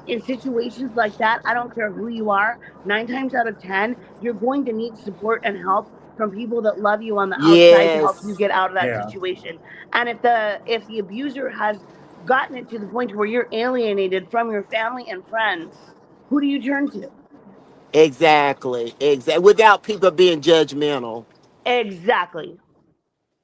in situations like that, I don't care who you are, 9 times out of 10, you're going to need support and help from people that love you on the outside to help you Yes. get out of that Yeah. situation. And if the abuser has gotten it to the point where you're alienated from your family and friends, who do you turn to? Exactly. Exactly. Without people being judgmental. Exactly.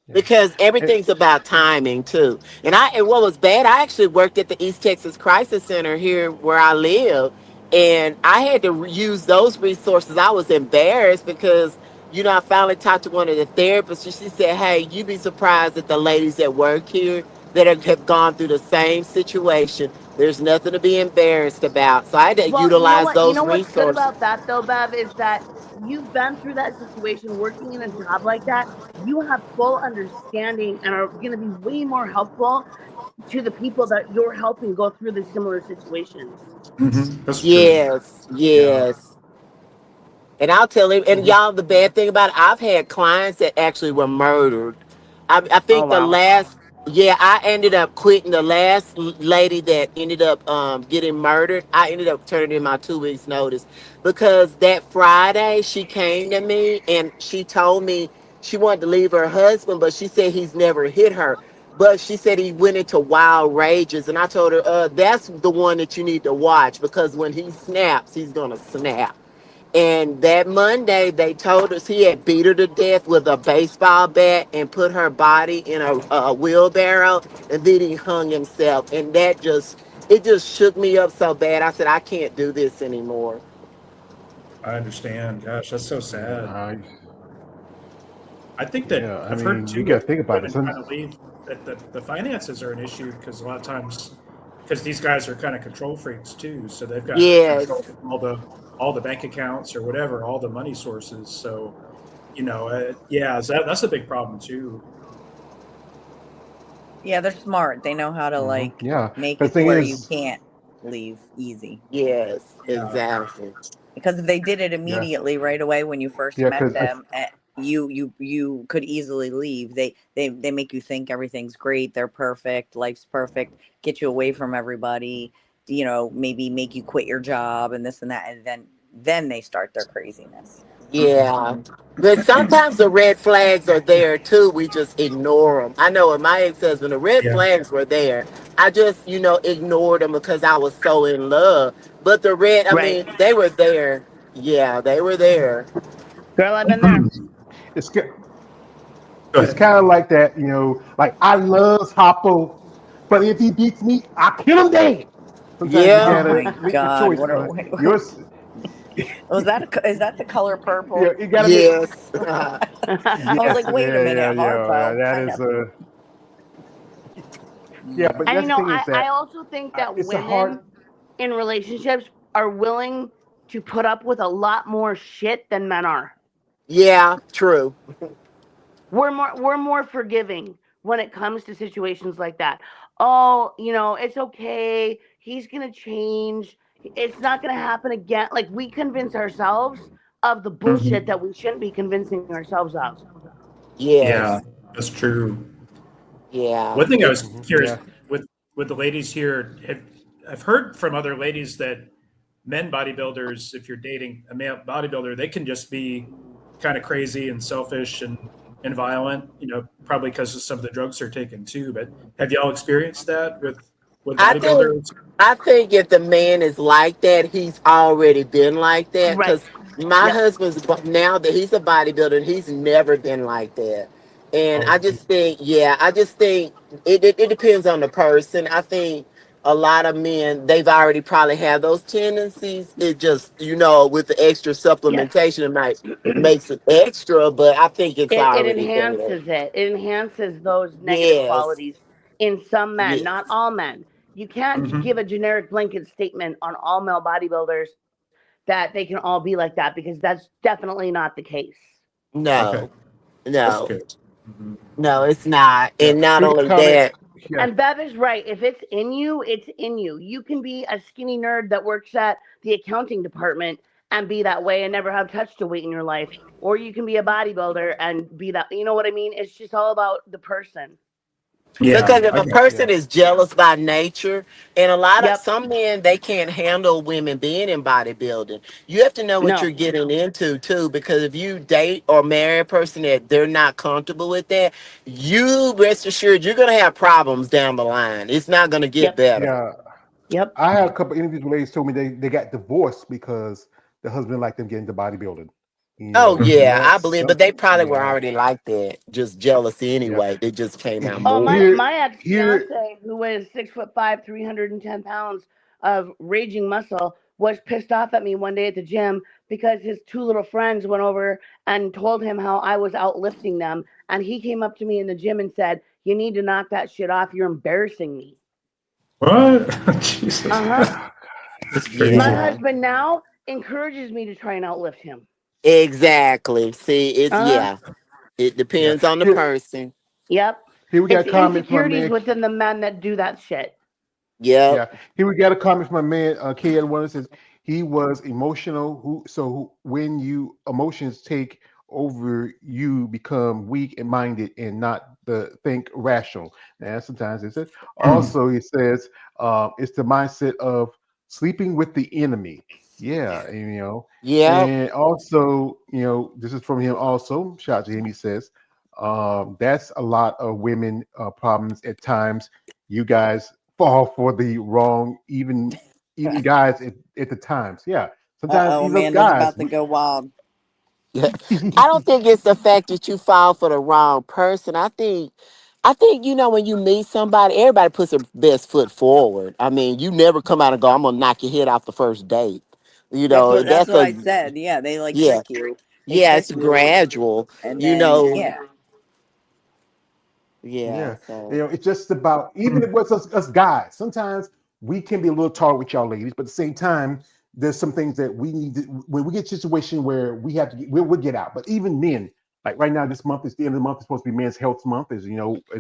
Yeah. Because And, everything's about timing too. And what was bad, I actually worked at the East Texas Crisis Center here where I live, and I had to use those resources. I was embarrassed because I finally talked to one of the therapists, and she said, "Hey, you'd be surprised at the ladies that work here that have gone through the same situation. There's nothing to be embarrassed about." So I had to Well, you know utilize what? You those know what's good resources. about that though, Bev, is that you've been through that situation working in a job like that. You have full understanding and are going to be way more helpful to the people that you're helping go through the similar situations. That's true. Yes, Yeah. yes. And I'll tell him, and mhm. y'all, the bad thing about it, I've had clients that actually were murdered. I Oh think the wow. last, yeah, I ended up quitting the last lady that ended up getting murdered. I ended up turning in my 2 weeks notice because that Friday she came to me and she told me she wanted to leave her husband, but she said he's never hit her. But she said he went into wild rages, and I told her, that's the one that you need to watch because when he snaps, he's gonna snap. And that Monday, they told us he had beat her to death with a baseball bat and put her body in a wheelbarrow, and then he hung himself. And it just shook me up so bad. I said, I can't do this anymore. I understand. Gosh, that's so Yeah, sad. I, I think that yeah. I I've heard mean, you too got with to think about it. women trying to leave that the finances are an issue because a lot of times because these guys are kind of control freaks too, so they've got control Yes. of all the bank accounts or whatever, all the money sources. So yeah, so that's a big problem too. Yeah, they're smart. They know how to like Yeah. make The it to thing where you is, can't leave easy. Yes. Yeah, Exactly. Because if they did it yeah, immediately right away when you first yeah, met because them, you could easily leave. They make you think everything's great, they're perfect, life's perfect, get you away from everybody, maybe make you quit your job and this and that, and then they start their craziness. Yeah. But sometimes the red flags are there too. We just ignore them. I know with my ex husband, the red yeah, flags were there. I just, ignored them because I was so in love. But I Right. mean, they were there. Yeah, they were there. Girl, I've been there. it's go it's ahead. kind of like that, like I love Hoppo, but if he beats me, I kill him dead. Sometimes you Oh Yeah. my gotta make the god, choice. what are Yours, is that the color yeah, purple? you gotta make. Yes. I was Yes, like, wait a minute, Harpo. that I is know. a yeah. Mm. But And that's the thing is I that also think that it's a hard. women in relationships are willing to put up with a lot more shit than men are. Yeah, true. We're more forgiving when it comes to situations like that. Oh, it's okay. He's going to change. It's not going to happen again. Like we convince ourselves of the bullshit Mhm. that we shouldn't be convincing ourselves of. Yeah, Yes. that's true. Yeah. One thing I was curious Yeah, with the ladies here, I've heard from other ladies that men bodybuilders, if you're dating a male bodybuilder, they can just be kind of crazy and selfish and violent. Probably because of some of the drugs they're taking too. But have y'all experienced that with I think bodybuilders? I think if the man is like that, he's already been like that. Right. Because my Yep. husband's now that he's a bodybuilder, he's never been like that. And Oh, I just think, yeah, I just think it depends on the person. I think a lot of men they've already probably have those tendencies. It just with the extra Yes. supplementation, it might makes it extra, but I think it's It already there. enhances it. It enhances those negative Yes, qualities in some men, not yes, all men. You can't hmm give a generic blanket statement on all male bodybuilders that they can all be like that because that's definitely not the case. okay, no, that's no. good. Hmm. No, it's not. yeah. And not Quick only comment. that, Yeah, And Bev is right. If it's in you, it's in you. You can be a skinny nerd that works at the accounting department and be that way and never have touched a weight in your life. Or you can be a bodybuilder and be that. You know what I mean? It's just all about the person. Yeah, Because if I a got person is jealous by nature, and a lot of Yep. some men they can't handle women being in bodybuilding. You have to know what you're No. getting into too. Because if you date or marry a person that they're not comfortable with that, you rest assured you're gonna have problems down the line. It's not gonna get Yep. better. Yeah, Yep. I had a couple interviews where ladies told me they got divorced because the husband liked them getting into bodybuilding. Oh And yeah, I that's believe, but something. they probably were Yeah, already like that, just jealousy yeah. anyway. They just came out And Oh, more. here, my ex here, fiance, who was 6'5", 310 pounds of raging muscle, was pissed off at me one day at the gym because his two little friends went over and told him how I was outlifting them, and he came up to me in the gym and said, "You need to knock that shit off. You're embarrassing me." what? Jesus, Uh huh. that's My crazy. Yeah, husband now encourages me to try and outlift him. exactly. See, it's Uh huh. yeah. It yeah, depends on the here, person. Yep. here we got It's a comment from my insecurities man. within the men that do that shit. Yep. Yeah, here we got a comment from my man K. One says he was emotional. When you emotions take over, you become weak and minded and not the think rational. And sometimes it's it. Hmm. Also, he says it's the mindset of sleeping with the enemy. Yeah, and, Yep. and also this is from him. Also, shout out to him. He says that's a lot of women problems at times. You guys fall for the wrong, even guys at the times. Yeah, sometimes Uh-oh, even those Amanda's guys. about to go wild. Yeah. I don't think it's the fact that you fall for the wrong person. I think when you meet somebody, everybody puts their best foot forward. I mean, you never come out and go, "I'm gonna knock your head off the first date." That's That's what a I said. Yeah, they like yeah, trick you. They yeah. trick It's you, gradual. and You then know, yeah. yeah. Yeah, So it's just about even if it's us guys. Sometimes we can be a little tall with y'all ladies, but at the same time, there's some things that we need to. When we get to a situation where we have to, we'll get out. But even men, like right now, this month is the end of the month. It's supposed to be Men's Health Month. As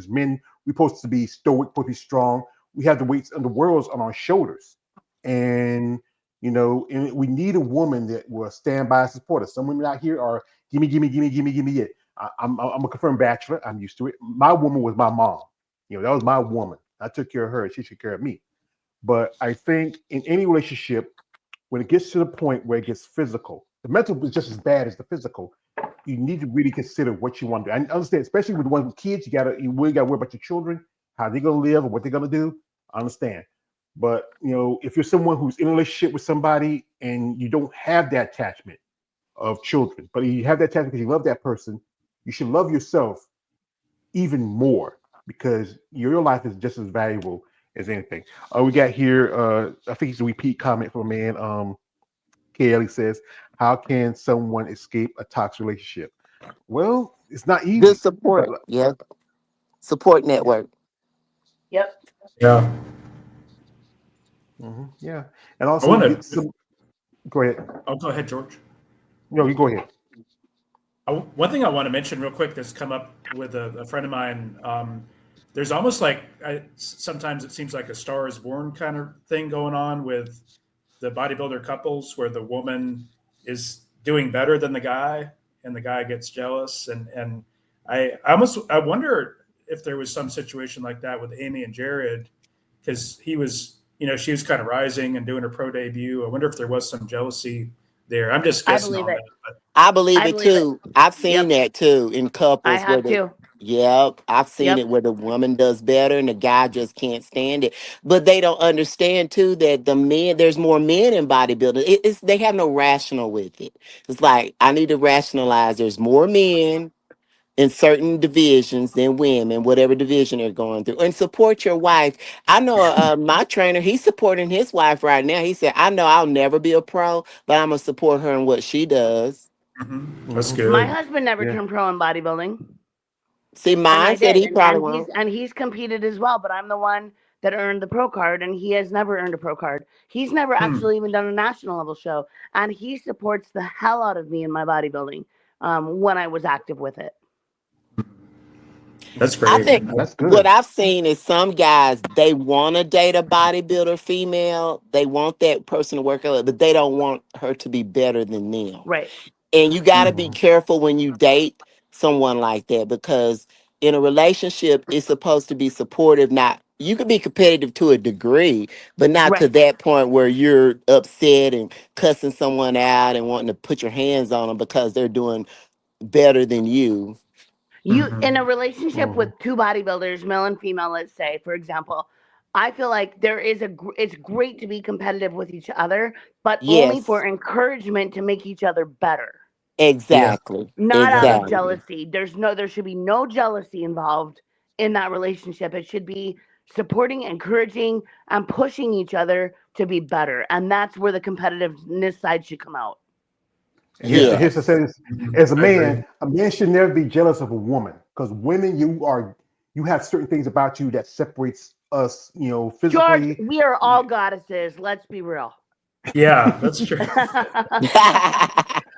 men, we're supposed to be stoic, supposed to be strong. We have the weights of the world on our shoulders, and and we need a woman that will stand by and support us. Some women out here are gimme, gimme, gimme, gimme, gimme it. I'm a confirmed bachelor. I'm used to it. My woman was my mom. That was my woman. I took care of her. She took care of me. But I think in any relationship, when it gets to the point where it gets physical, the mental is just as bad as the physical. You need to really consider what you want to do. I understand, especially with the ones with kids, you really got to worry about your children, how they're going to live, or what they're going to do. I understand. But if you're someone who's in a relationship with somebody and you don't have that attachment of children, but you have that attachment because you love that person, you should love yourself even more because your life is just as valuable as anything. We got here, I think it's a repeat comment from a man. Kelly says, "How can someone escape a toxic relationship?" Well, it's not good easy, but support. Yep. Support yeah, network. Yep. Yeah, yeah, and I also want get to. some. Go ahead. I'll go ahead, George. No, you go ahead. One thing I want to mention real quick that's come up with a friend of mine. There's almost like sometimes it seems like a Star is Born kind of thing going on with the bodybuilder couples where the woman is doing better than the guy and the guy gets jealous. And I wonder if there was some situation like that with Amy and Jared because she was kind of rising and doing her pro debut. I wonder if there was some jealousy there. I'm just I guessing believe on it. that, but I believe I it believe it. too. I've seen Yep. that too in I couples where have the too. yep, I've seen Yep. it where the woman does better and the guy just can't stand it. But they don't understand too that there's more men in bodybuilding. It's they have no rational with it. It's like I need to rationalize. There's more men in certain divisions than women, whatever division they're going through, and support your wife. I know my trainer, he's supporting his wife right now. He said, I know I'll never be a pro, but I'm going to support her in what she does. that's Hmm. My good. husband never Yeah. turned pro in bodybuilding, See, and I mine said did, he and probably and won't. he's competed as well. But I'm the one that earned the pro card, and he has never earned a pro card. He's never Hmm, actually even done a national level show, and he supports the hell out of me in my bodybuilding when I was active with it. that's I great. think That's what good. I've seen is some guys, they want to date a bodybuilder female. They want that person to work out, but they don't want her to be better than them. Right. And you got to be Hmm. careful when you date someone like that because in a relationship, it's supposed to be supportive. Not you can be competitive to a degree, but not to Right. that point where you're upset and cussing someone out and wanting to put your hands on them because they're doing better than you. You Mhm. in a relationship Mhm. with two bodybuilders, male and female, let's say, for example, I feel like there is it's great to be competitive with each other, but only Yes, for encouragement to make each other better, Yeah. exactly, not out of exactly. jealousy. There should be no jealousy involved in that relationship. It should be supporting, encouraging, and pushing each other to be better. And that's where the competitiveness side should come out. Here's the Yes, thing: as I agree. a man should never be jealous of a woman because women, you have certain things about you that separates us, George, physically. we are all goddesses. Let's be real. Yeah, that's true.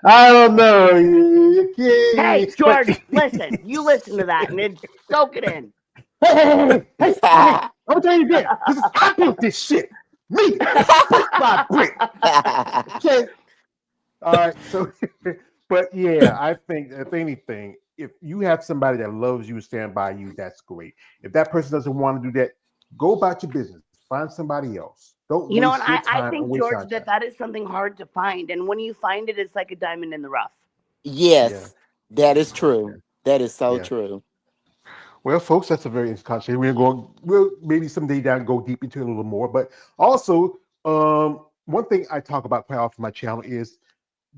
I don't know, you Hey, can't, but George, listen. You listen to that and then soak it in. hey, I'm telling you this. This is I built this shit. Me, brick by brick. Okay. All right. So, but yeah, I think if anything, if you have somebody that loves you, stand by you, that's great. If that person doesn't want to do that, go about your business. Find somebody else. Don't You know, and waste your I time or think, waste George, our that time. that is something hard to find. And when you find it, it's like a diamond in the rough. Yeah. yes, that is Yeah. true. That is so Yeah. true. Well, folks, that's a very interesting conversation. We'll maybe someday down go deep into it a little more. But also, one thing I talk about quite often on my channel is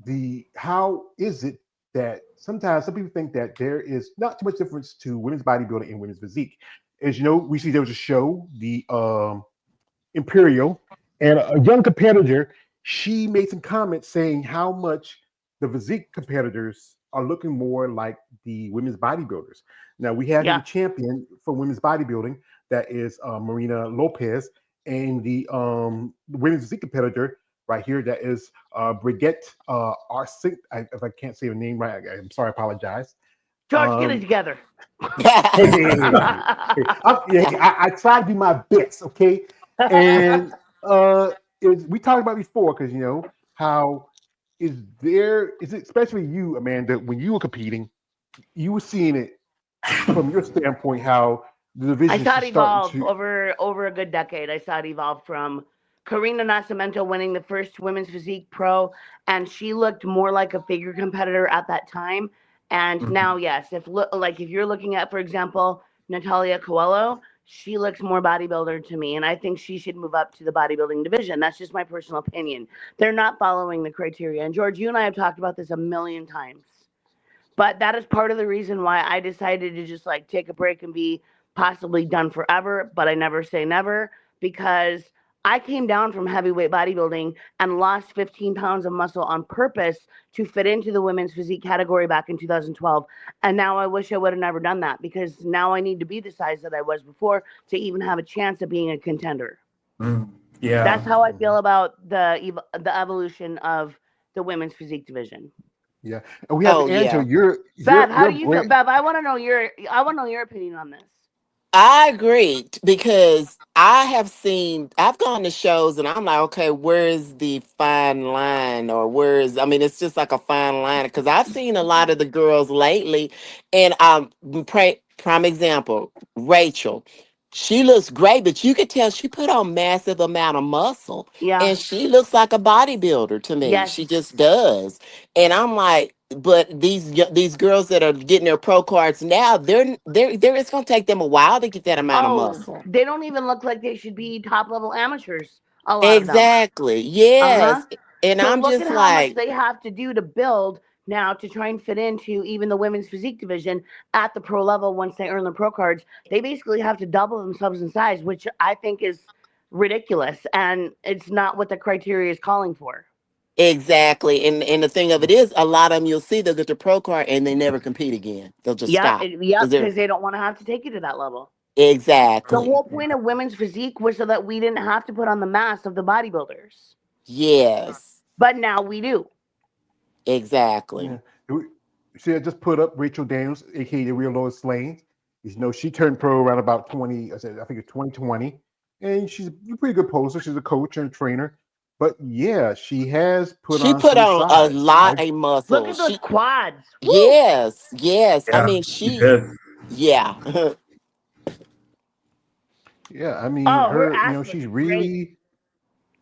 the how is it that sometimes some people think that there is not too much difference to women's bodybuilding and women's physique. As you know, we see there was a show, the Imperial, and a young competitor, she made some comments saying how much the physique competitors are looking more like the women's bodybuilders. Now we have here the Yeah. champion for women's bodybuilding, that is Marina Lopez, and the women's physique competitor right here, that is Brigitte Arsink. If I can't say her name right, I'm sorry, I apologize. George, get it Um, together. hey, I try to do my best, okay? And we talked about before because how is it especially you, Amanda, when you were competing, you were seeing it from your standpoint how the I divisions saw are it starting evolve to. over a good decade. I saw it evolve from Karina Nascimento winning the first women's physique pro, and she looked more like a figure competitor at that time. And now, Mhm. yes, if you're looking at, for example, Natalia Coelho, she looks more bodybuilder to me, and I think she should move up to the bodybuilding division. That's just my personal opinion. They're not following the criteria. And George, you and I have talked about this a million times. But that is part of the reason why I decided to just like take a break and be possibly done forever, but I never say never, because I came down from heavyweight bodybuilding and lost 15 pounds of muscle on purpose to fit into the women's physique category back in 2012. And now I wish I would have never done that, because now I need to be the size that I was before to even have a chance of being a contender. Mm. Yeah. That's how I feel about the evolution of the women's physique division. Yeah, and we have Oh Angela. yeah. Bev, how Your do you feel? brand. Bev, I want to know your opinion on this. I agree because I've gone to shows and I'm like, okay, where is the fine line, or I mean, it's just like a fine line because I've seen a lot of the girls lately, and prime example, Rachel. She looks great, but you could tell she put on massive amount of muscle, Yeah. and she looks like a bodybuilder to me. Yes. She just does, and I'm like, but these girls that are getting their pro cards now, they're it's gonna take them a while to get that amount of Oh, muscle. they don't even look like they should be top level amateurs. A lot of them. Exactly. Uh huh. Yes. And So I'm look at just how much like, they have to do to build now to try and fit into even the women's physique division at the pro level once they earn their pro cards. They basically have to double themselves in size, which I think is ridiculous, and it's not what the criteria is calling for. exactly. And the thing of it is, a lot of them you'll see they'll get the pro card and they never compete again. They'll just Yep, stop yep, because they're because they don't want to have to take it to that level. The exactly. whole point of women's physique was so that we didn't have to put on the mask of the bodybuilders. Yes. But now we do. Exactly. Yeah. See, I just put up Rachel Daniels, aka the real Lois Lane. She turned pro around about 20, I think it's 2020. And she's a pretty good poser. She's a coach and a trainer. But yeah, she has put She on put some on a size. lot of Look muscle. at those quads. Woo! Yes, yes. I Yeah. mean, You did. Yeah. Yeah, I mean, Oh, her her, ass looks she's great. really,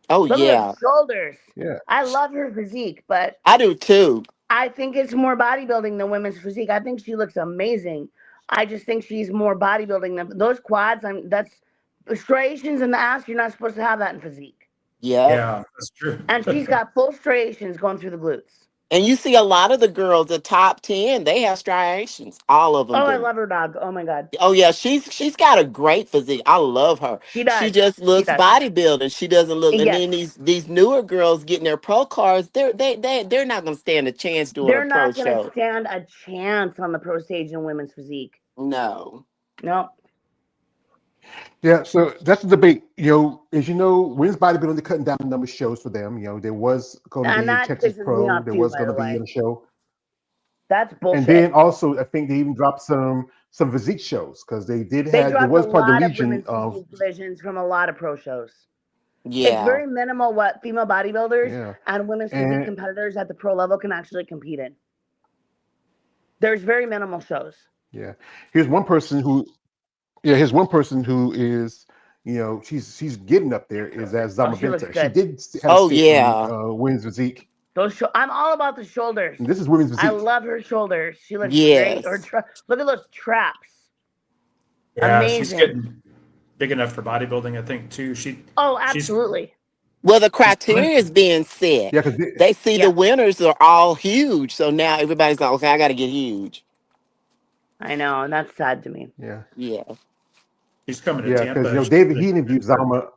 Oh Look at yeah. those shoulders. yeah. I love her physique, but I do too. I think it's more bodybuilding than women's physique. I think she looks amazing. I just think she's more bodybuilding than those quads. That's striations in the ass. You're not supposed to have that in physique. Yep. Yeah, that's true. And she's got full striations going through the glutes. And you see a lot of the girls, the top 10, they have striations. All of them Oh, I do. love her dog. Oh my god, Oh yeah, she's got a great physique. I love her. she She does. just She looks does. bodybuilding. She doesn't look. And Yes, then these newer girls getting their pro cards, they're not gonna stand a chance doing a they're pro not gonna show. stand a chance on the pro stage in women's physique. No. No, Yeah, so that's the debate. As you know, women's bodybuilding, they're cutting down the number of shows for them. There was going to and be a that Texas pisses me Pro, off there too. was By going the to be way, a show. that's And bullshit. then also, I think they even dropped some physique shows because they did They have, there dropped a was part of the lot of Legion women's of, physique divisions from a lot of pro shows. It's Yeah. very minimal what female bodybuilders yeah. and women's physique And competitors at the pro level can actually compete in. There's very minimal shows. yeah, here's one person who is, she's getting up there, is that Oh, Zama she looks Benta. She good. did have a Oh stint in yeah. women's physique. I'm all about the shoulders. And this is women's I physique. love her shoulders. She looks great. Yes. Look at those traps. Yeah, she's Amazing. getting big enough for bodybuilding, I think, too. Oh, She's absolutely. Well, the she's criteria is being set. Yeah, because They see Yeah. the winners are all huge, so now everybody's like, okay, I got to get huge. I know, and that's sad to me. yeah, Yeah. she's coming to yeah, because Tampa. David, he interviewed Zama.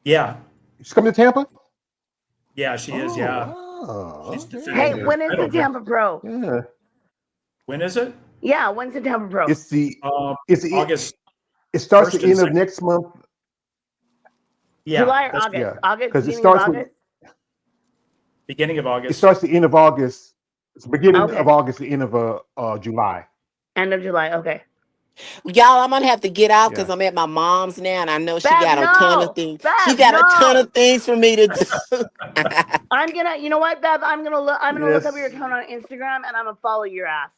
Yeah, She's coming to Tampa. yeah, she is. Yeah, Oh, she's okay. defending Hey, her when is the title there. Tampa Pro? Yeah, When is it? Yeah, when's the Tampa Pro? it's August. it starts 1st the and end of 2nd. next month. Yeah, July or that's August? Yeah, August, 'cause it beginning of starts with- August? beginning of It August. starts the end of August. It's the beginning Okay. of August, the end of July. End of July. Okay. Y'all, I'm gonna have to get out because Yeah. I'm at my mom's now, and I know she Bev, got a ton no! of things. Bev, She got a ton no! of things for me to do. I'm gonna, you know what, Bev? I'm gonna look up your Yes. account on Instagram and I'm gonna follow your ass.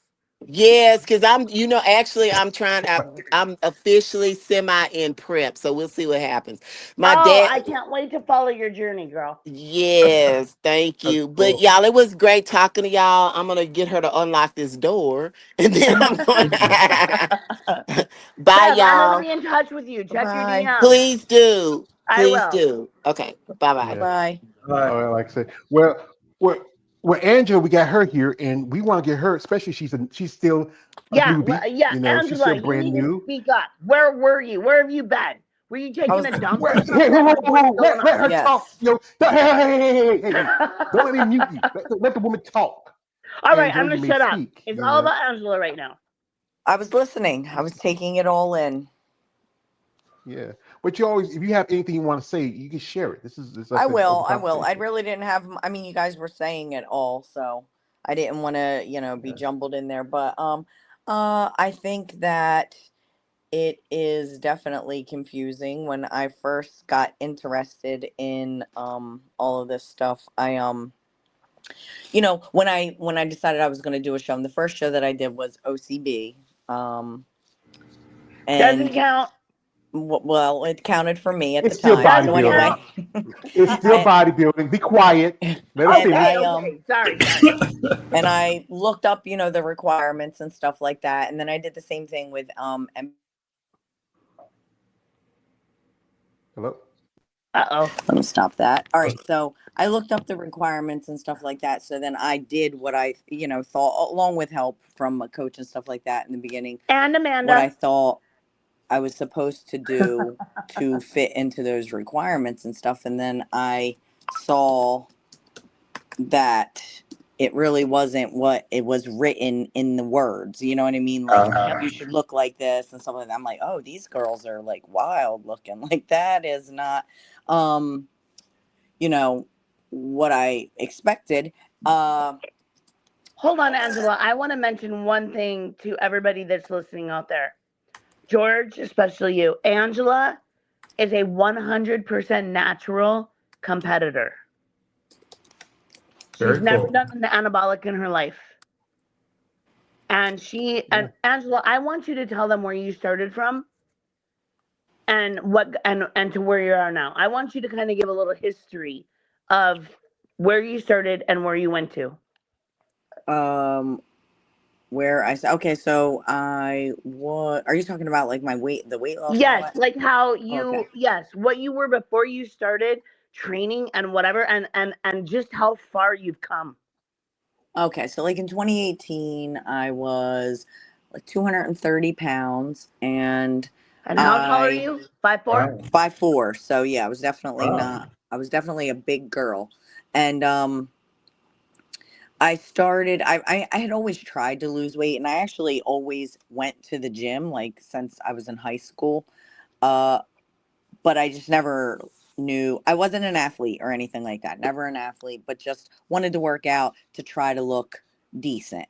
Yes, because actually, I'm officially semi in prep, so we'll see what happens. My dad. I can't wait to follow your journey, girl. Yes, thank That's you. But cool. y'all, it was great talking to y'all. I'm gonna get her to unlock this door, and then I'm going. Bye, Bev, I'm y'all. gonna be in touch with you. Check Bye. your DMs. Please do. I Please will. do. Okay. Bye bye. Yeah. Bye. All right, like I said, well, Angela, we got her here, and we want to get her, especially she's still a Yeah, newbie. well, yeah, she's Angela, still you brand need to new. speak up. Where were you? Where have you been? Were you taking was- a dump Wait, or something? hey, Like, what's going let her Yes. talk. Hey. Don't let me mute you. Let the woman talk. All right, Angela, I'm you gonna may shut up. speak, It's you all know. about Angela right now. I was listening. I was taking it all in. Yeah, but if you have anything you want to say, you can share it. This is I an will. open I will. I conversation. really didn't have. I mean, you guys were saying it all, so I didn't want to, be Yeah. jumbled in there. But I think that it is definitely confusing. When I first got interested in all of this stuff, when I decided I was going to do a show, and the first show that I did was OCB, Doesn't and count. well, it counted for me at It's the still time. So bodybuilding. anyway, It's still And- bodybuilding. Be quiet. Let her And finish. Okay. Sorry. and I looked up, the requirements and stuff like that, and then I did the same thing with Hello. Uh-oh. Let me stop that. All right. So I looked up the requirements and stuff like that. So then I did what I, thought, along with help from a coach and stuff like that in the beginning, And what I Amanda. thought I was supposed to do to fit into those requirements and stuff. And then I saw that it really wasn't what it was written in the words. You know what I mean? Like, you should look like this and stuff like that. I'm like, oh, these girls are like wild looking. Like, that is not, what I expected. Hold on, Angela. I want to mention one thing to everybody that's listening out there. George, especially you. Angela is a 100% natural competitor. Very She's never cool. done an anabolic in her life. And Yeah. Angela, I want you to tell them where you started from and and to where you are now. I want you to kind of give a little history of where you started and where you went to. Um, where okay, so what are you talking about? Like the weight loss and all Yes, that? like how Okay. what you were before you started training and whatever, and just how far you've come. Okay, so like in 2018, I was like 230 pounds, and And how tall are I you? 5'4"? Wow. 5'4". So yeah, I was definitely Wow. not. I was definitely a big girl, and I started. I had always tried to lose weight, and I actually always went to the gym like since I was in high school. Uh, but I just never knew. I wasn't an athlete or anything like that. Never an athlete, but just wanted to work out to try to look decent.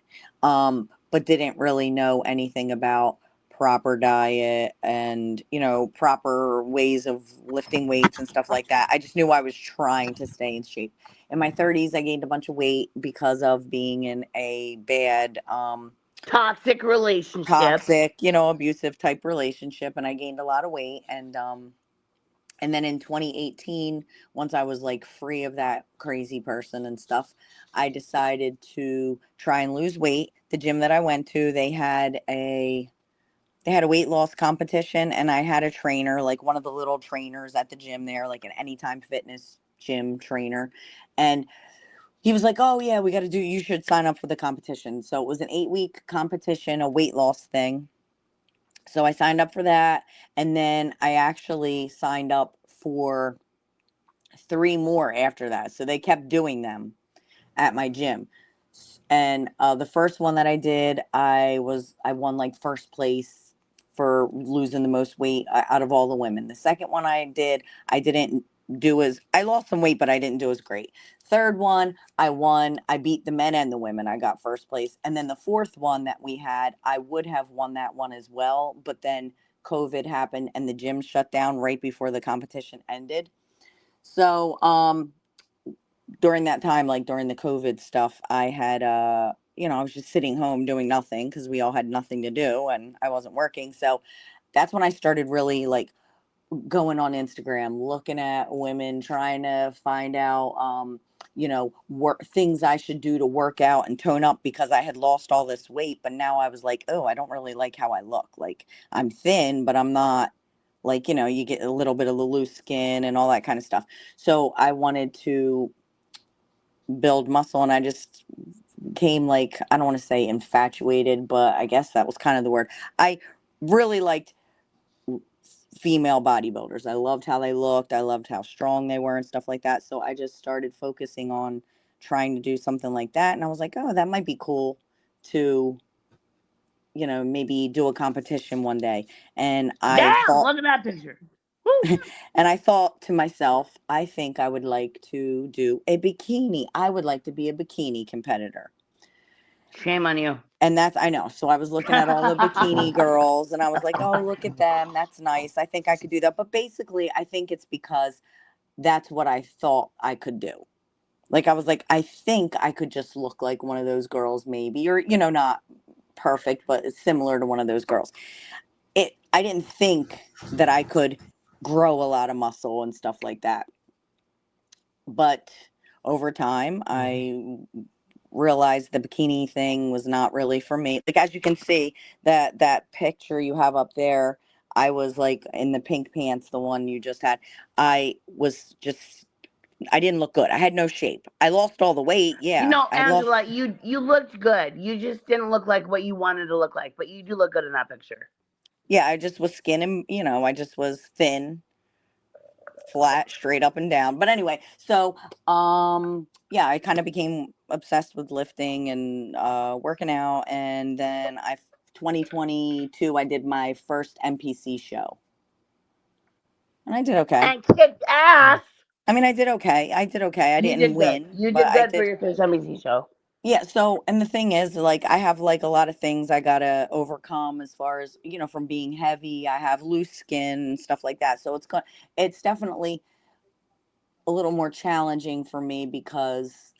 But didn't really know anything about proper diet and, proper ways of lifting weights and stuff like that. I just knew I was trying to stay in shape. In my 30s, I gained a bunch of weight because of being in a bad Toxic relationship. toxic, abusive type relationship, and I gained a lot of weight. And then in 2018, once I was like free of that crazy person and stuff, I decided to try and lose weight. The gym that I went to, they had a weight loss competition, and I had a trainer, like one of the little trainers at the gym there, like an Anytime Fitness gym trainer. And he was like, "Oh yeah, you should sign up for the competition." So it was an 8-week competition, a weight loss thing. So I signed up for that, and then I actually signed up for 3 more after that. So they kept doing them at my gym. And the first one that I did, I won like first place for losing the most weight out of all the women. The second one I did, I didn't do as I lost some weight, but I didn't do as great. Third one, I won. I beat the men and the women. I got first place. And then the fourth one that we had, I would have won that one as well, but then COVID happened and the gym shut down right before the competition ended. So, during that time, like during the COVID stuff, I had, I was just sitting home doing nothing because we all had nothing to do and I wasn't working. So that's when I started really like going on Instagram, looking at women, trying to find out, work things I should do to work out and tone up because I had lost all this weight. But now I was like, oh, I don't really like how I look. Like I'm thin, but I'm not like, you get a little bit of the loose skin and all that kind of stuff. So I wanted to build muscle, and I just came like, I don't want to say infatuated, but I guess that was kind of the word. I really liked female bodybuilders. I loved how they looked. I loved how strong they were and stuff like that. So I just started focusing on trying to do something like that. And I was like, oh, that might be cool to, maybe do a competition one day. And I Damn, thought, look at that picture. Woo. and I thought to myself, I think I would like to do a bikini. I would like to be a bikini competitor. Shame on you. And I know. So I was looking at all the bikini girls and I was like, oh, look at them. That's nice. I think I could do that. But basically, I think it's because that's what I thought I could do. Like, I was like, I think I could just look like one of those girls, maybe, or, not perfect, but similar to one of those girls. I didn't think that I could grow a lot of muscle and stuff like that. But over time, I realized the bikini thing was not really for me. Like, as you can see, that picture you have up there, I was like in the pink pants, the one you just had. I didn't look good. I had no shape. I lost all the weight. Yeah. I lost. Angela, you looked good. You just didn't look like what you wanted to look like, but you do look good in that picture. Yeah, I just was skin and, I just was thin, flat, straight up and down. But anyway, so yeah, I kind of became obsessed with lifting and working out, and then 2022 I did my first NPC show. And I did okay. And kicked ass. I mean, I did okay. I You didn't did good. win, You but did I good for did. your first NBC show. Yeah, so and the thing is, like, I have like a lot of things I gotta overcome as far as, from being heavy. I have loose skin and stuff like that. So it's definitely a little more challenging for me because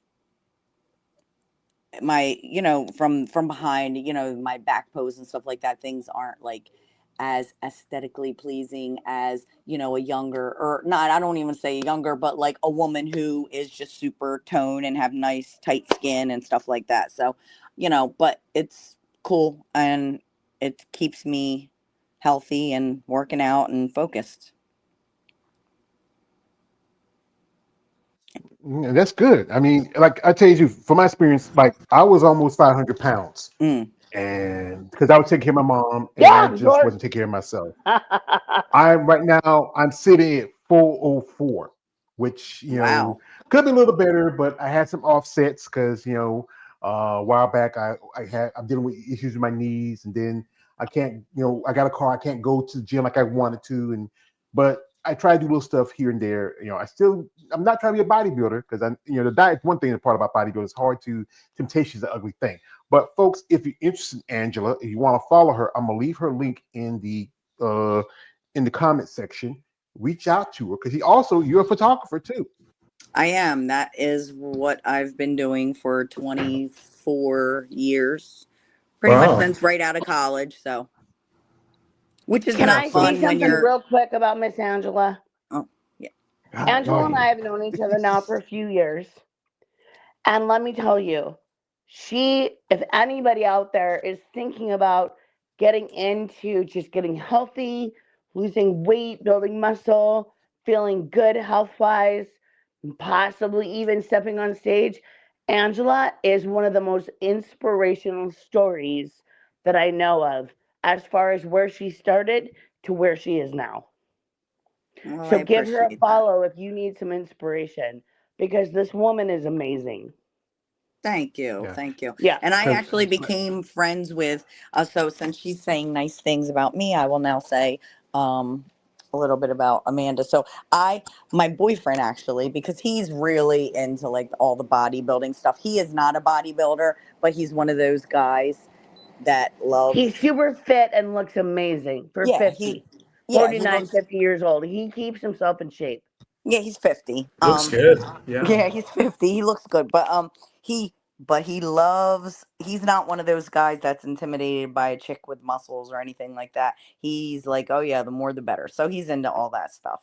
you know, from behind, you know, my back pose and stuff like that, things aren't like as aesthetically pleasing as, you know, a younger, or not, I don't even say younger, but like a woman who is just super toned and have nice tight skin and stuff like that. So, you know, but it's cool, and it keeps me healthy and working out and focused. Yeah, that's good. I mean, like I tell you, from my experience, like I was almost 500 pounds, Mm. and because I was taking care of my mom, and I Yeah, just George. wasn't taking care of myself. I'm right now. I'm sitting at 404, which Wow. could be a little better, but I had some offsets because a while back I'm dealing with issues with my knees, and then I can't I got a car. I can't go to the gym like I wanted to, but I try to do little stuff here and there. I'm not trying to be a bodybuilder because the diet's one thing. The part about bodybuilding is hard to temptation is an ugly thing. But folks, if you're interested in Angela, if you want to follow her, I'm gonna leave her link uh, in the comment section. Reach out to her because you're a photographer too. I am. That is what I've been doing for 24 years, pretty much Wow. since right out of college. So, which is Can more I say fun when something you're, real quick about Miss Angela? oh, yeah. Go Angela and I ahead. have known each other now for a few years. And let me tell you, if anybody out there is thinking about getting into just getting healthy, losing weight, building muscle, feeling good health wise, possibly even stepping on stage, Angela is one of the most inspirational stories that I know of as far as where she started to where she is now. Well, I So give her a appreciate that. follow if you need some inspiration because this woman is amazing. Thank you. Yeah, Thank you. Yeah. And I because actually became friends with, so since she's saying nice things about me, I will now say um, a little bit about Amanda. So my boyfriend actually, because he's really into like all the bodybuilding stuff. He is not a bodybuilder, but he's one of those guys that He's loves, super fit and looks amazing for yeah, he, 50, yeah, he 49, looks, 50 years old. He keeps himself in shape. yeah, he's 50. Looks good. Yeah. Yeah, he's 50. He looks good, but he he loves, he's not one of those guys that's intimidated by a chick with muscles or anything like that. He's like, "Oh yeah, the more the better." So he's into all that stuff.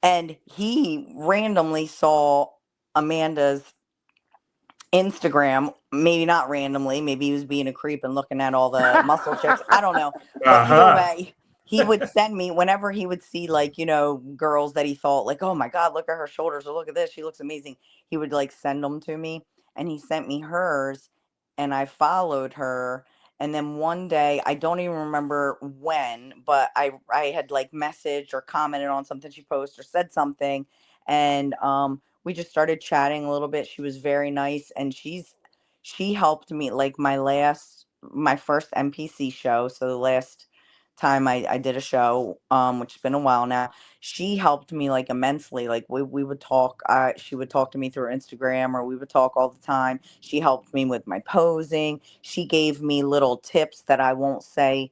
And he randomly saw Amanda's Instagram, maybe not randomly, maybe he was being a creep and looking at all the muscle chicks. I don't know. But either Aha. way, he would send me whenever he would see like, you know, girls that he thought like, "Oh my God, look at her shoulders or look at this. She looks amazing." He would like send them to me, and he sent me hers, and I followed her. And then one day, I don't even remember when, but I had like messaged or commented on something she posted or said something, and we just started chatting a little bit. She was very nice, and she helped me like my first NPC show. So the last time I did a show, which has been a while now, she helped me like immensely. Like we would talk. She would talk to me through Instagram, or we would talk all the time. She helped me with my posing. She gave me little tips that I won't say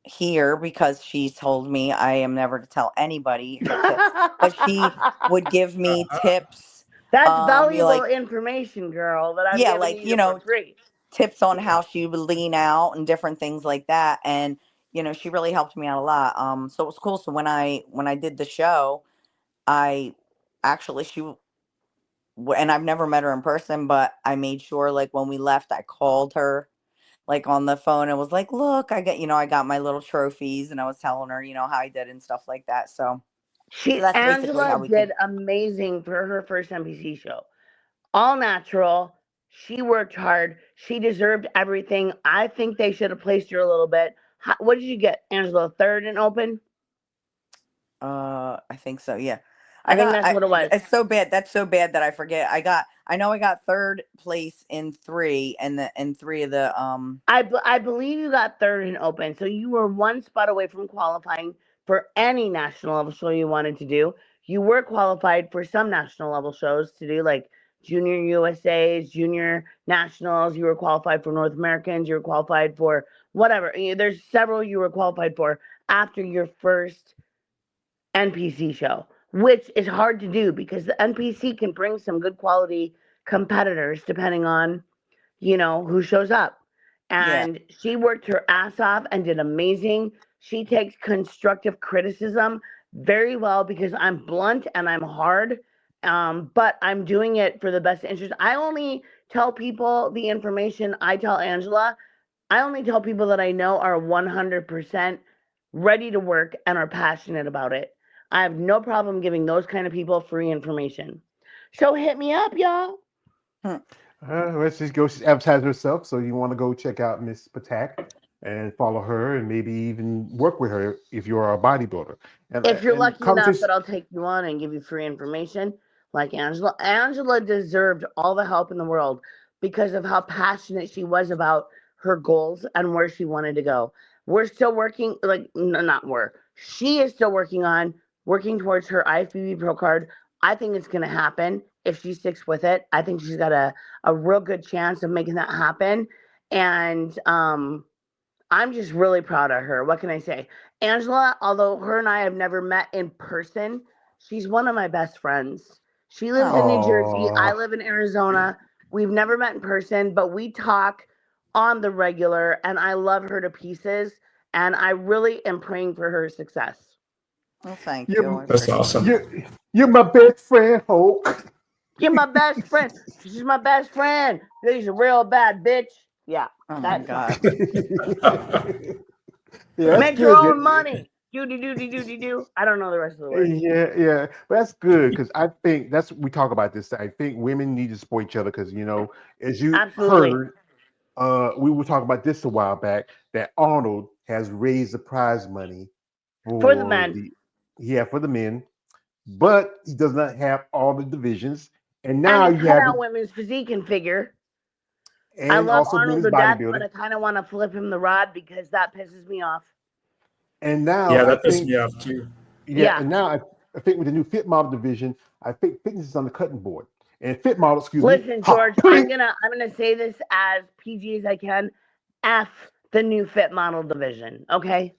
here because she told me I am never to tell anybody her tips, but she would give me Aha. tips. That's You valuable like, information, girl, that I'm yeah, giving like, you for free. tips on Yeah. how she would lean out and different things like that. And she really helped me out a lot. So it was cool. So when I did the show, I actually and I've never met her in person, but I made sure like when we left, I called her like on the phone and was like, "Look, I got my little trophies," and I was telling her, how I did and stuff like that. So that's basically Angela how we can. did amazing for her first NPC show. All natural. She worked hard. She deserved everything. I think they should have placed her a little bit. What did you get, Angela? Third and open? I think so. Yeah, I think that's what it was. It's so bad. That's so bad that I forget. I know I got third place in three, and three of the I believe you got third and open, so you were one spot away from qualifying for any national level show you wanted to do. You were qualified for some national level shows to do, like Junior USA's, Junior Nationals. You were qualified for North Americans. You were qualified for whatever. There's several you were qualified for after your first NPC show, which is hard to do because the NPC can bring some good quality competitors depending on, you know, who shows up. Yeah. And she worked her ass off and did amazing. She takes constructive criticism very well because I'm blunt and I'm hard. But I'm doing it for the best interest. I only tell people the information I tell Angela. I only tell people that I know are 100% ready to work and are passionate about it. I have no problem giving those kind of people free information. So hit me up, y'all. Let's just go. She's advertising herself, so you want to go check out Miss Patak and follow her, and maybe even work with her if you are a bodybuilder. If you're And lucky enough that I'll take you on and give you free information, like Angela. Angela deserved all the help in the world because of how passionate she was about her goals and where she wanted to go. We're still working, like, no, not we're. She is still working towards her IFBB Pro card. I think it's going to happen if she sticks with it. I think she's got a real good chance of making that happen. And I'm just really proud of her. What can I say? Angela, although her and I have never met in person, she's one of my best friends. She lives in New Jersey. I Oh, live in Arizona. We've never met in person, but we talk on the regular, and I love her to pieces. And I really am praying for her success. Well, thank you're, you. I That's appreciate awesome. you're my best friend, Hulk. You're my best friend. She's my best friend. She's a real bad bitch. Yeah, Oh my that's God. Yeah, that's make your good. own money. Doody doody doody do. I don't know the rest of the words. Yeah, but that's good because I think that's we talk about this. I think women need to support each other because as you Absolutely. heard, we were talking about this a while back that Arnold has raised the prize money For the men. for the men, but he does not have all the divisions, and And now he you cut have out women's physique and figure. I and love also Arnold men's to death, but bodybuilding, I kind of want to flip him the rod because that pisses me off. and now Yeah, I that pissed think me off too. yeah, Yeah. and now I think with the new fit model division, I think fitness is on the cutting board. And fit model, excuse me, Listen, ha, George, I'm gonna say this as PG as I can. F the new fit model division. Okay?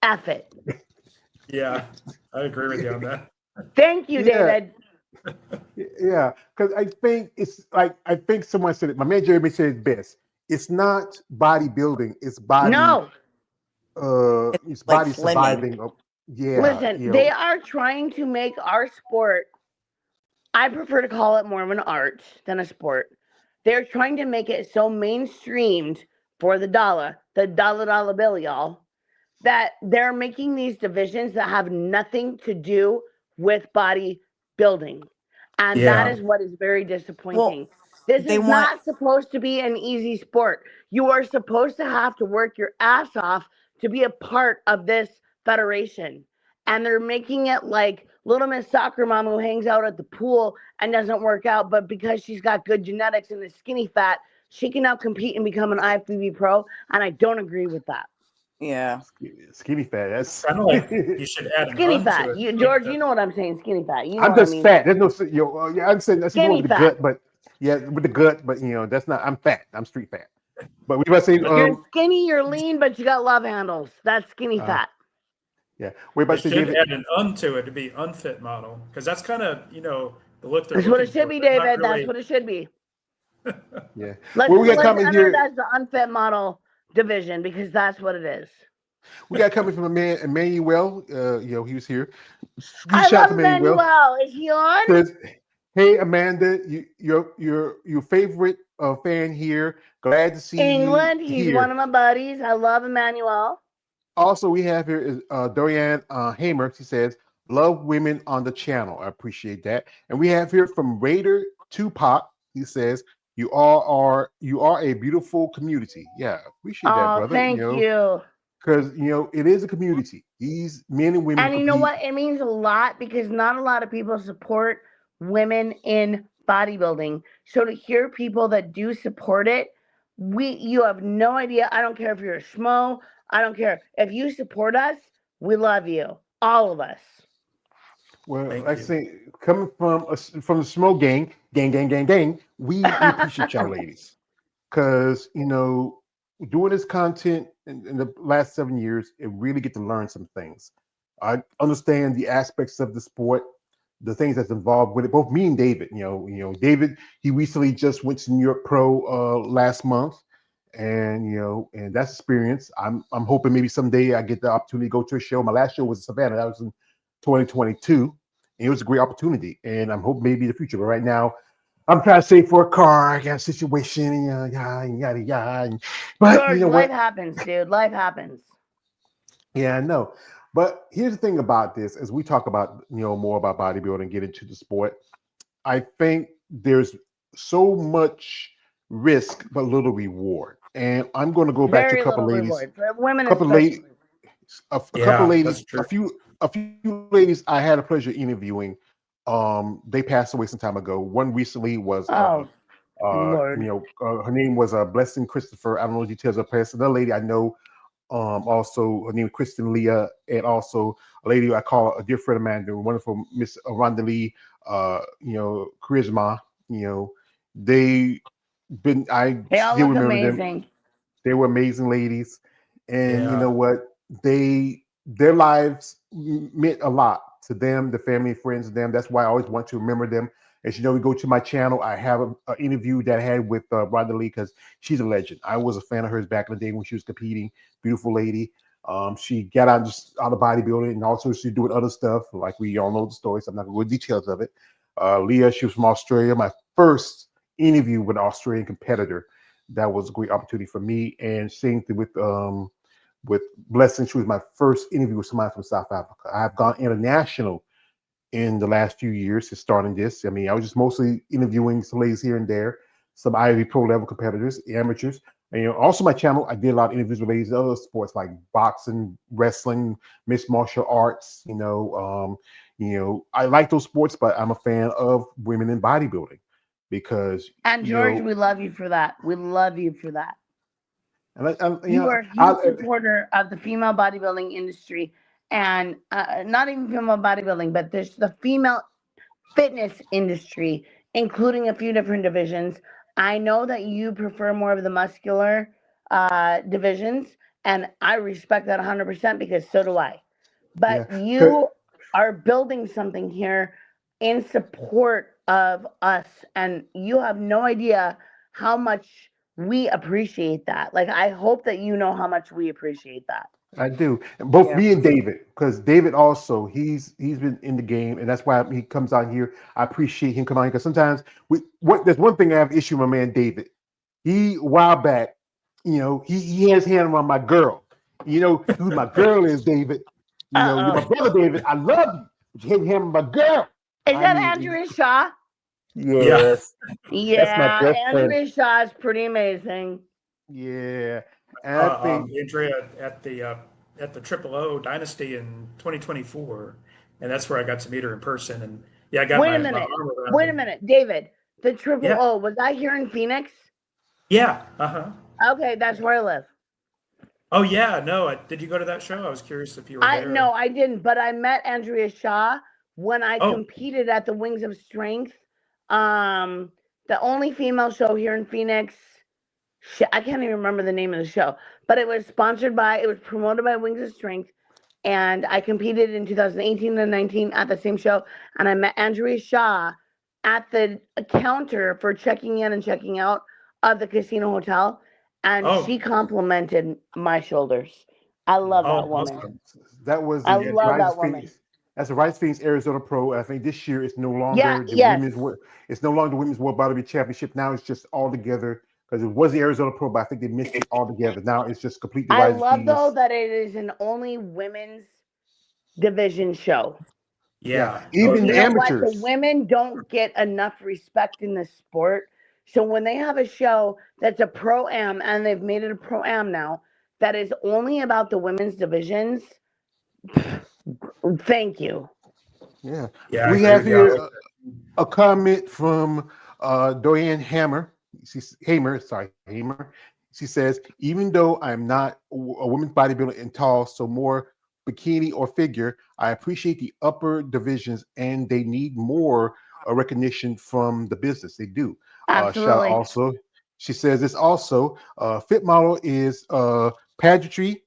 F it. Yeah, I agree with you on that. Thank you, yeah, David. yeah, because I think it's like I think someone said it. My man Jeremy said it best. It's not bodybuilding. It's body. No. It's Like body slimming. surviving. Yeah, Listen, they are trying to make our sport, I prefer to call it more of an art than a sport. They're trying to make it so mainstreamed for the dollar bill, y'all, that they're making these divisions that have nothing to do with bodybuilding. And that Yeah, is what is very disappointing. Well, This they is want not supposed to be an easy sport. You are supposed to have to work your ass off to be a part of this federation. And they're making it like little Miss Soccer Mom who hangs out at the pool and doesn't work out, but because she's got good genetics and is skinny fat, she can now compete and become an IFBB pro. And I don't agree with that. yeah. skinny fat. That's kind of like you should add an Skinny un to fat. it. You, Like George, the, you know what I'm saying. Skinny fat. You know I'm what I just mean. fat. There's no yeah. I'm saying that's more Skinny with the fat. gut, but yeah, with the gut, but that's not. I'm fat. I'm street fat. But we about to say You're skinny, you're lean, but you got love handles. That's skinny fat. yeah. We're about they to say should David. add an un to it to be unfit model because that's kind of the look they're That's what looking it should for. be, But not David. That's really. what it should be. Yeah. Let's Well, we got let's coming enter it here. as the unfit model division because that's what it is. We got coming from a man, Emmanuel. He was here. I Shout out love to Emmanuel. Emmanuel. Is he on? Says, "Hey Amanda, your favorite fan here. Glad to see England. you He's here." one of my buddies. I love Emmanuel. Also, we have here is Dorian Hamer. She says, "Love women on the channel. I appreciate that." And we have here from Raider Tupac. He says, "You all are a beautiful community." Yeah, appreciate that, Oh, brother. thank you. Because it is a community. These men and women And you know compete. what? It means a lot because not a lot of people support women in bodybuilding. So to hear people that do support it, you have no idea. I don't care if you're a schmo. I don't care. If you support us, we love you. All of us. Well, Thank like I you. say, coming from the Smoke gang, we appreciate y'all ladies because doing this content in the last 7 years, it really get to learn some things. I understand the aspects of the sport, the things that's involved with it. Both me and David, David, he recently just went to New York Pro last month, and and that's experience. I'm hoping maybe someday I get the opportunity to go to a show. My last show was in Savannah. That was in 2022. And it was a great opportunity, and I'm hoping maybe in the future. But right now, I'm trying to save for a car. I got a situation, and yada yada. But George, you know life what? happens, dude. Life happens. Yeah, I know. But here's the thing about this: as we talk about more about bodybuilding, get into the sport, I think there's so much risk but little reward. And I'm going to go back to a Very couple little ladies, reward for women, couple ladies, especially. a couple Yeah, ladies, that's true. a few ladies I had a pleasure interviewing. They passed away some time ago. One recently was Oh, Lord. her name was Blessing Christopher. I don't know the details of her past. Another lady I know, also her name is Kristen Leah, and also a lady I call a dear friend of mine, the wonderful Miss Rhonda Lee, Charisma. They been I They all still look remember them. amazing. They were amazing ladies, and you Yeah. know what? Their lives meant a lot to them, the family and friends of them. That's why I always want to remember them. As you know, we go to my channel. I have an interview that I had with Rhonda Lee because she's a legend. I was a fan of hers back in the day when she was competing. Beautiful lady. She got out of bodybuilding, and also she's doing other stuff. Like we all know the story, so I'm not going to go into details of it. Leah, she was from Australia. My first interview with an Australian competitor. That was a great opportunity for me. And same thing with Blessing. She was my first interview with somebody from South Africa. I've gone international in the last few years since starting this. I mean, I was just mostly interviewing some ladies here and there, some Ivy Pro level competitors, amateurs. And also my channel, I did a lot of interviews with ladies in other sports like boxing, wrestling, mixed martial arts. I like those sports, but I'm a fan of women in bodybuilding because And George, we love you for that. We love you for that. You are a huge supporter of the female bodybuilding industry, and not even female bodybuilding, but there's the female fitness industry, including a few different divisions. I know that you prefer more of the muscular divisions, and I respect that 100% because so do I. But you are building something here in support of us, and you have no idea how much we appreciate that. Like, I hope that you know how much we appreciate that. I do. And both me and David, because David also he's been in the game, and that's why he comes out here. I appreciate him coming out because sometimes there's one thing I have issue with my man David. He a while back, he has hand around my girl. Who my girl is, David. You're my brother, David. I love you. But you hate him, my girl. Is that Andrea Shaw? Yes. Yeah, That's my best friend. Andrea Shaw is pretty amazing. Yeah. And I think Andrea at the Triple O Dynasty in 2024, and that's where I got to meet her in person. And yeah, I got Wait my a minute. arm around Wait her. a minute, David. The Triple Yeah. O, was that here in Phoenix? Yeah. Okay, that's where I live. Oh yeah, no. Did you go to that show? I was curious if you were there. No, I didn't, but I met Andrea Shaw when I competed at the Wings of Strength. The only female show here in Phoenix. I can't even remember the name of the show, but it was promoted by Wings of Strength, and I competed in 2018 and 19 at the same show, and I met Andrea Shaw at the counter for checking in and checking out of the casino hotel, and she complimented my shoulders. I love that woman. Awesome. That was I love that woman. That's the Rice Phoenix Arizona Pro. I think this year it's no longer it's no longer the Women's World Bodybuilding Championship. Now it's just all together because it was the Arizona Pro, but I think they missed it all together. Now it's just completely I love though that it is an only women's division show. Yeah. Even the amateurs. The women don't get enough respect in this sport. So when they have a show that's a pro-am, and they've made it a pro-am now, that is only about the women's divisions, thank you. Yeah. We have here a comment from Doyen Hamer. Hamer. She says, even though I'm not a women's bodybuilder and tall, so more bikini or figure, I appreciate the upper divisions, and they need more recognition from the business. They do. Absolutely. Also, she says this also. Fit model is pageantry.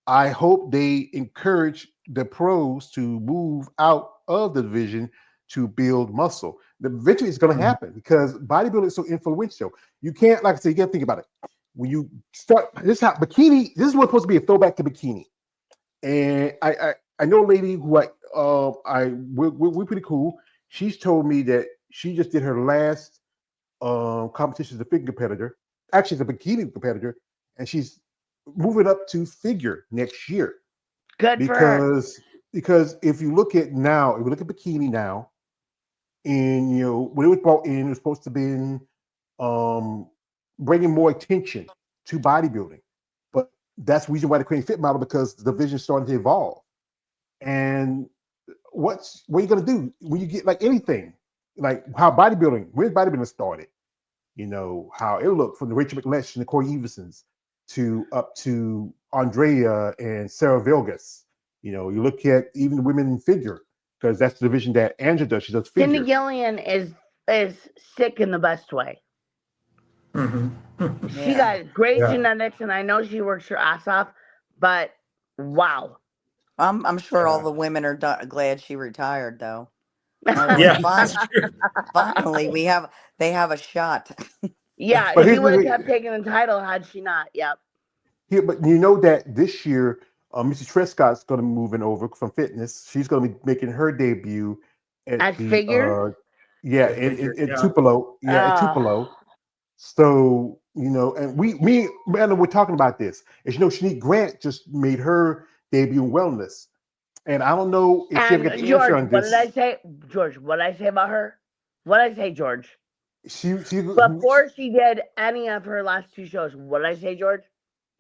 I hope they encourage the pros to move out of the division to build muscle. Eventually, it's going to happen because bodybuilding is so influential. You can't, like I said, you got to think about it. When you start, this is how bikini. This is what's supposed to be a throwback to bikini. And I know a lady who we're pretty cool. She's told me that she just did her last competition as a figure competitor. Actually, as a bikini competitor, and she's moving up to figure next year. Good for her. Because if you look at now, if we look at bikini now, and when it was brought in, it was supposed to be bringing more attention to bodybuilding, but that's the reason why they created fit model, because the division started to evolve. And what are you going to do when you get like anything, like how where's bodybuilding started? How it looked from the Rachel McLesh and the Corey Eversons up to Andrea and Sarah Vilgas. You look at even the women in figure, because that's the division that Angela does. She does figure. Cindy Gillian is sick in the best way. Mm-hmm. She got great genetics, and I know she works her ass off, but wow. I'm sure all the women are glad she retired, though. Yeah, that's true. Finally, they have a shot. Yeah, But she here's would have the- kept taking the title had she not. Yep. Here, but you know that this year, Mrs. Trescott's going to be moving over from fitness. She's going to be making her debut at As the figure? in Tupelo. Yeah, at Tupelo. So, and me and Brandon were talking about this. As you know, Shanique Grant just made her debut in wellness. And I don't know if she ever got the answer George, on what this. did I say? George, what did I say about her? What did I say, George? She Before she did any of her last two shows, what did I say, George?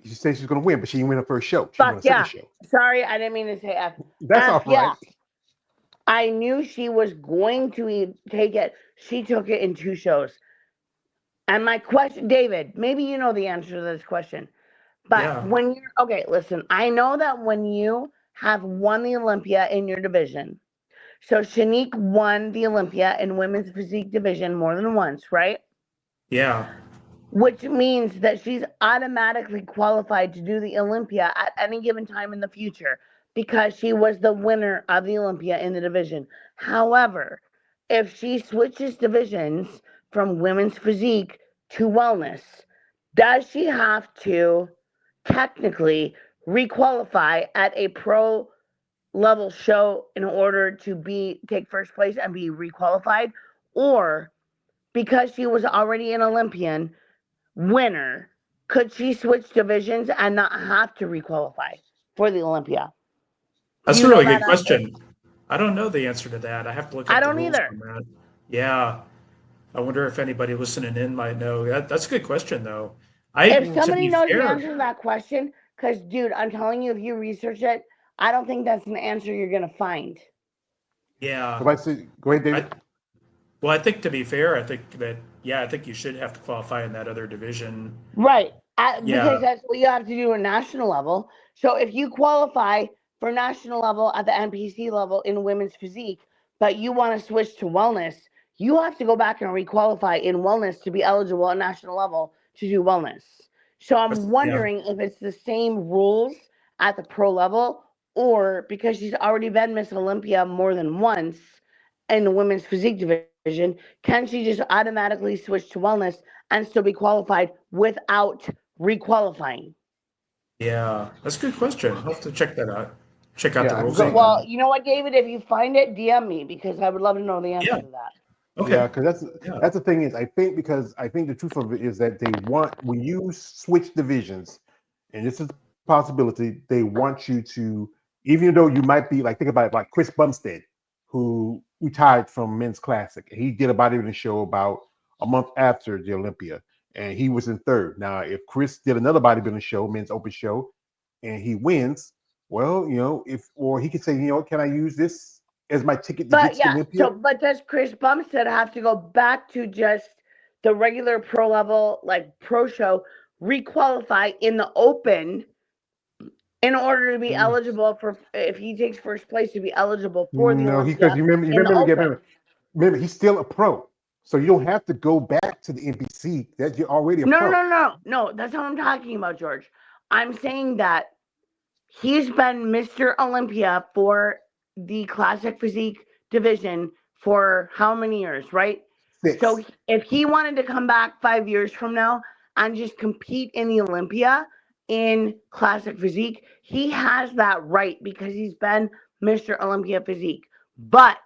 she said she's going to win, but she didn't win her first show. She Fuck won her second yeah. show. Sorry, I didn't mean to say F. That's F, all right. yeah. I knew she was going to take it. She took it in two shows. And my question, David, maybe you know the answer to this question. But when you're, okay, listen, I know that when you have won the Olympia in your division, so Shanique won the Olympia in women's physique division more than once, right? Yeah. Which means that she's automatically qualified to do the Olympia at any given time in the future because she was the winner of the Olympia in the division. However, if she switches divisions from women's physique to wellness, does she have to technically requalify at a pro level show in order to take first place and be requalified? Or because she was already an Olympian winner, could she switch divisions and not have to requalify for the Olympia? That's a really good question. I don't know the answer to that. I have to look up the rules on that. Yeah. I wonder if anybody listening in might know. That's a good question, though. If somebody knows the answer to that question, because, dude, I'm telling you, if you research it, I don't think that's an answer you're going to find. Yeah. Go ahead, David. Well, I think, to be fair, I think you should have to qualify in that other division. Right. Because that's what you have to do at national level. So if you qualify for national level at the NPC level in women's physique, but you want to switch to wellness, you have to go back and requalify in wellness to be eligible at national level to do wellness. So I'm wondering if it's the same rules at the pro level, or because she's already been Miss Olympia more than once in the women's physique division, can she just automatically switch to wellness and still be qualified without requalifying? Yeah, that's a good question. I'll have to check that out. Check out the rules. Well, you know what, David? If you find it, DM me because I would love to know the answer to that. Okay. Yeah, because that's the thing is, I think the truth of it is that they want, when you switch divisions, and this is a possibility, they want you to, even though you might be like, think about it, like Chris Bumstead, who retired from Men's Classic. He did a bodybuilding show about a month after the Olympia, and he was in third. Now, if Chris did another bodybuilding show, Men's Open Show, and he wins, well, or he could say, can I use this as my ticket to get to Olympia? But does Chris Bumstead have to go back to just the regular pro level, like pro show, requalify in the open in order to be eligible for, if he takes first place, to be eligible for the Olympia? Because remember, he's still a pro. So you don't have to go back to the NPC. That you're already a pro. No. That's what I'm talking about, George. I'm saying that he's been Mr. Olympia for the classic physique division for how many years, right? 6. So if he wanted to come back 5 years from now and just compete in the Olympia in classic physique, he has that right because he's been Mr. Olympia physique. But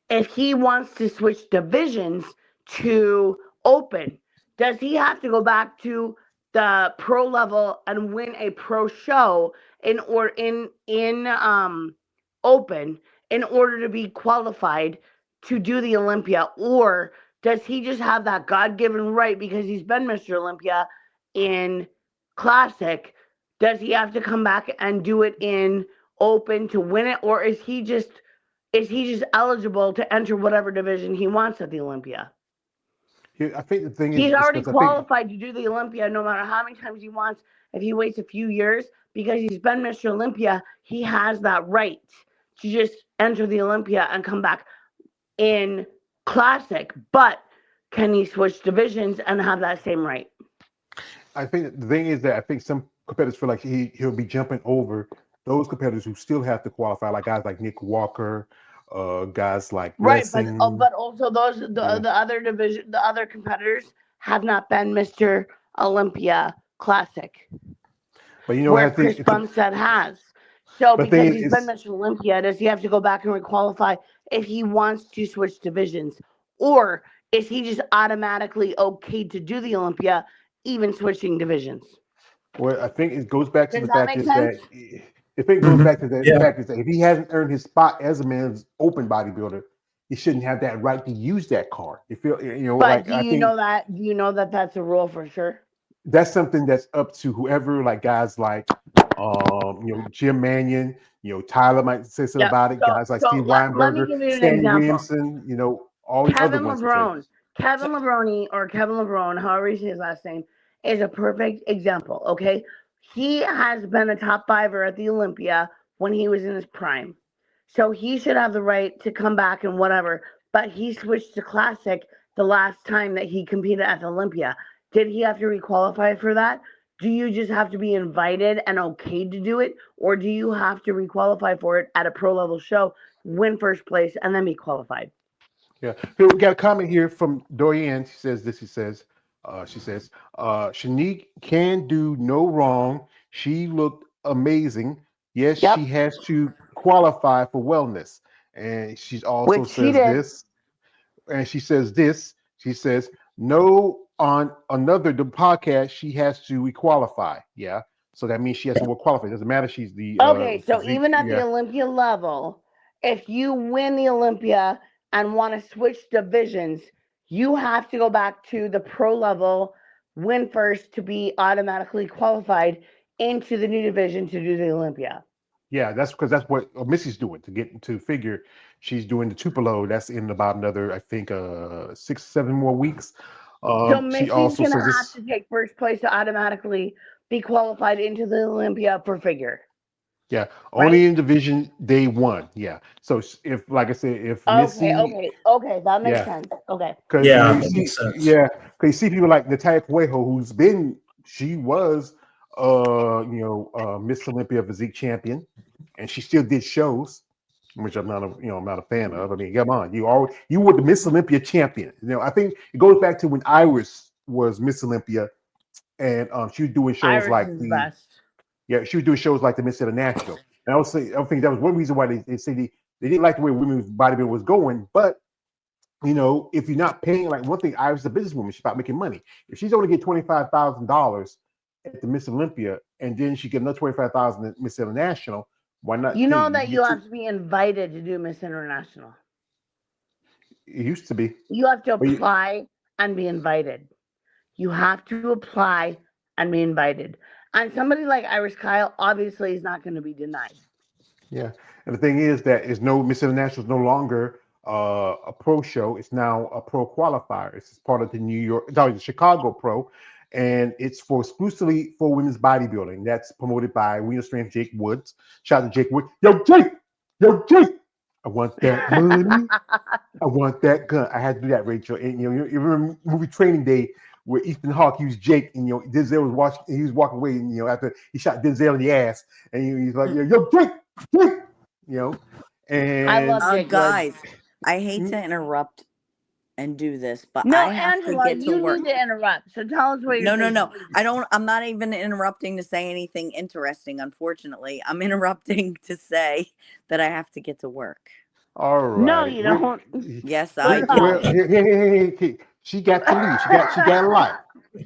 if he wants to switch divisions to open, does he have to go back to the pro level and win a pro show in open in order to be qualified to do the Olympia? Or does he just have that God-given right because he's been Mr. Olympia in classic? Does he have to come back and do it in open to win it? Or is he just eligible to enter whatever division he wants at the Olympia? I think the thing He's is already 'cause I think qualified to do the Olympia no matter how many times he wants. If he waits a few years because he's been Mr. Olympia, he has that right to just enter the Olympia and come back in classic. But can he switch divisions and have that same right? I think the thing is that I think some competitors feel like he'll be jumping over those competitors who still have to qualify, like guys like Nick Walker, guys like Right, Blessing. but also the other competitors have not been Mr. Olympia Classic, But you know, where I think Chris Bumstead has. So but because thing he's is, been Mr. Olympia, does he have to go back and requalify if he wants to switch divisions? Or is he just automatically okay to do the Olympia, even switching divisions? well, I think it goes back to Does the that fact make is sense? that I think it goes back to the Yeah. fact is that if he hasn't earned his spot as a man's open bodybuilder, he shouldn't have that right to use that card. You feel, But like do I you think know that? Do you know that that's a rule for sure? that's something that's up to whoever, like guys like Jim Mannion, Tyler might say something Yep. about it, guys like So Steve let me Weinberger, give you an Stanley example. Williamson, all the other Kevin ones would say. LeBron, Kevin Lebroni, or Kevin LeBron, however you say his last name, is a perfect example. Okay, he has been a top fiver at the Olympia when he was in his prime, so he should have the right to come back and whatever. But he switched to classic the last time that he competed at the Olympia. Did he have to requalify for that? Do you just have to be invited and okay to do it, or do you have to requalify for it at a pro level show, win first place, and then be qualified? Yeah. Here, we got a comment here from Dorian. She says this. She says, Shanique can do no wrong. She looked amazing. Yes, Yep. she has to qualify for wellness. And she also Which she says did. this. And she says this. She says, no, on another the podcast, she has to requalify. Yeah. So that means she has to qualify. It doesn't matter. She's the Okay, so physique. even at Yeah. the Olympia level, if you win the Olympia and want to switch divisions, you have to go back to the pro level, win first to be automatically qualified into the new division to do the Olympia. Yeah, that's because that's what Missy's doing to get to figure. She's doing the Tupelo. That's in about another, I think, 6-7 more weeks. So She Missy's also gonna says have this. to take first place to automatically be qualified into the Olympia for figure. Yeah, Right? only in division day 1. Yeah. So if, like I said, if Missy, Okay, that makes yeah, sense. Okay. because Yeah, you that see, makes sense. yeah, because you see people like Natalia Cuejo, she was, Miss Olympia physique champion, and she still did shows, which I'm not a fan of. I mean, come on, you were the Miss Olympia champion. I think it goes back to when Iris was Miss Olympia, and she was doing shows Iris like is the best. she was doing shows like the Miss International. And I think that was one reason why they say they didn't like the way women's bodybuilding was going. But if you're not paying, like one thing, Iris is a businesswoman, she's about making money. If she's only get $25,000 at the Miss Olympia, and then she get another $25,000 at Miss International, why not? You know hey, that you you get have to be invited to do Miss International. it used to be. You have to But apply and be invited. You have to apply and be invited. And somebody like Iris Kyle obviously is not going to be denied. Yeah, and the thing is that Miss International is no longer a pro show. It's now a pro qualifier. It's part of the Chicago Pro, and it's exclusively for women's bodybuilding. That's promoted by Wiener Strength Jake Woods. Shout out to Jake Woods. Yo, Jake! I want that money. I want that gun. I had to do that, Rachel. And you remember movie Training Day where Ethan Hawke used Jake, and Denzel was watching. He was walking away, and after he shot Denzel in the ass, and he's like, "Yo, Jake!" And I love Jake guys, Woods. I hate to interrupt and do this, but No, I have to Angela, get to you work. need to interrupt. So tell us what you're No, saying. I don't. I'm not even interrupting to say anything interesting. Unfortunately, I'm interrupting to say that I have to get to work. All No, right. you don't. Yes, I Well, do. hey. She got to leave. She got a life.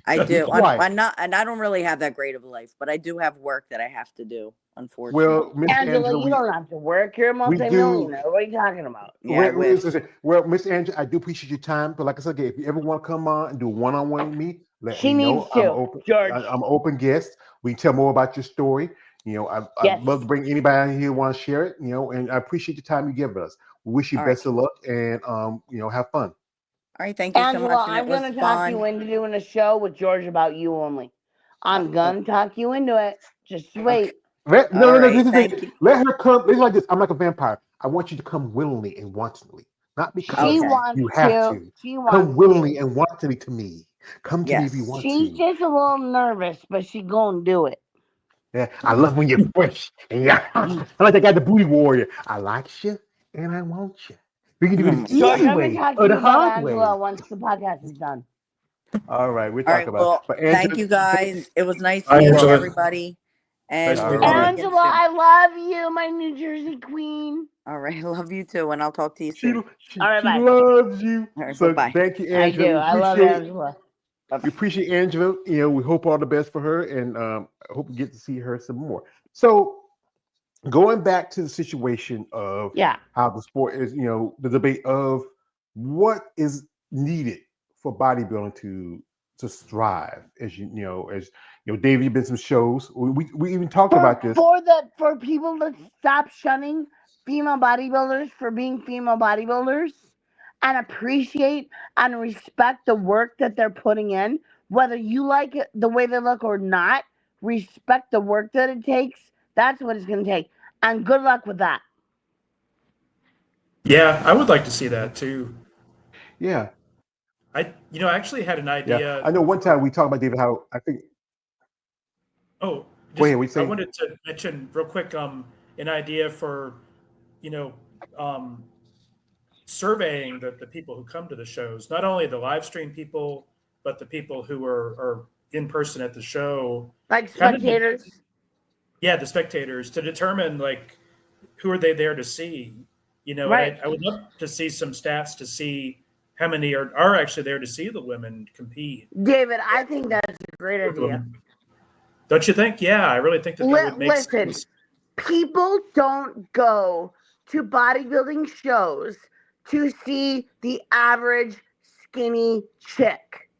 I do. Twice. I'm not, and I don't really have that great of a life, but I do have work that I have to do. Unfortunately. Well, Miss Angela, Angela, you don't have to work. You're a we do. multimillionaire. What are you talking about? Yeah, I wish. Well, Miss Angela, I do appreciate your time, but like I said, if you ever want to come on and do one-on-one with me, let She me needs know. I'm to. open. George. I'm an open guest. We can tell more about your story. I'd Yes. love to bring anybody in here who want to share it. And I appreciate the time you give us. We wish you All best of luck and have fun. All right, thank you so Angela, much, and I'm it was going to talk fun. you into doing a show with George about you only. I'm going to talk you into it. Just wait. No. All right, This is thank it. you. Let her come. It's like this. I'm like a vampire. I want you to come willingly and wantonly, not because She Okay. wants you have to. to. She Come wants willingly to. and wantonly to me. Come to me if you Yes. want She's to. just a little nervous, but she gonna do it. Yeah, I love when you're fresh. And yeah, I like that guy, the booty warrior. I like you and I want you. We can do Oh it my the George, easy I'm gonna way talk to or you the about hard Angela way. once the podcast is done. All right, we'll All talk right. about it. Well, But thank Angela, you guys. It was nice Hi, meeting Angela. everybody, and Nice we'll meeting talk you. again Angela, soon. I love you, my New Jersey queen. All right. I love you too, and I'll talk to you she, soon. she, All right, she bye. loves you. All right. So Bye-bye. thank you, I Angela. do. We I love appreciate Angela. we appreciate Angela. We hope all the best for her, and I hope we get to see her some more. So going back to the situation of Yeah. how the sport is, the debate of what is needed for bodybuilding to strive. Dave, you've been some shows. We even talked about this. For people to stop shunning female bodybuilders for being female bodybuilders and appreciate and respect the work that they're putting in, whether you like it the way they look or not, respect the work that it takes. That's what it's going to take. And good luck with that. Yeah, I would like to see that too. Yeah, I actually had an yeah. idea. I know one time we talked about David how I think. Oh, Go just ahead. We I say. wanted to mention real quick an idea for you know um, surveying the people who come to the shows, not only the live stream people, but the people who are in person at the show. Like Kind of, spectators. yeah, the spectators to determine like who are they there to see, and Right. I would love to see some stats to see how many are actually there to see the women compete. David, I think that's a great idea. Don't you think? Yeah, I really think that would make Listen, sense. people don't go to bodybuilding shows to see the average skinny chick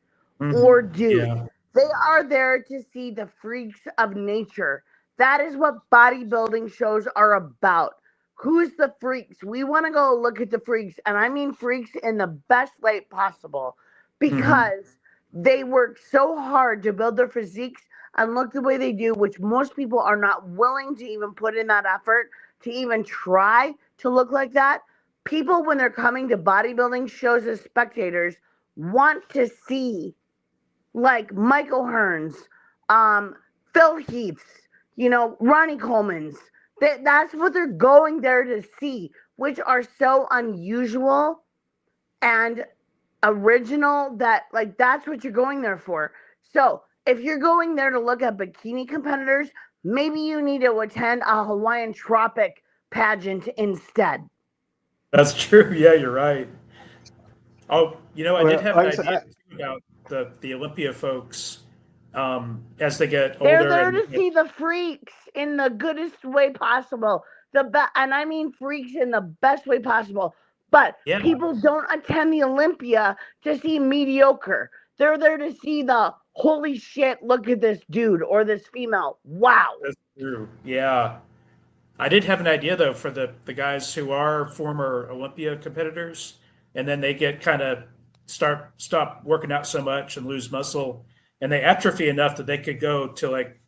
or dude. Yeah. They are there to see the freaks of nature. That is what bodybuilding shows are about. Who's the freaks? We want to go look at the freaks, and I mean freaks in the best way possible because they work so hard to build their physiques and look the way they do, which most people are not willing to even put in that effort to even try to look like that. People, when they're coming to bodybuilding shows as spectators, want to see like Michael Hearns, Phil Heaths, Ronnie Coleman's. That's what they're going there to see, which are so unusual and original that like that's what you're going there for. So if you're going there to look at bikini competitors, maybe you need to attend a Hawaiian Tropic pageant instead. That's true. Yeah, you're right. Oh, I did Well, have an like I said, idea too about the Olympia folks as they get They're older there and to see the freaks in the goodest way possible. And I mean freaks in the best way possible. But yeah, people don't attend the Olympia to see mediocre. They're there to see the holy shit, look at this dude or this female. Wow. that's true. Yeah. I did have an idea though for the guys who are former Olympia competitors, and then they get kind of stop working out so much and lose muscle, and they atrophy enough that they could go to like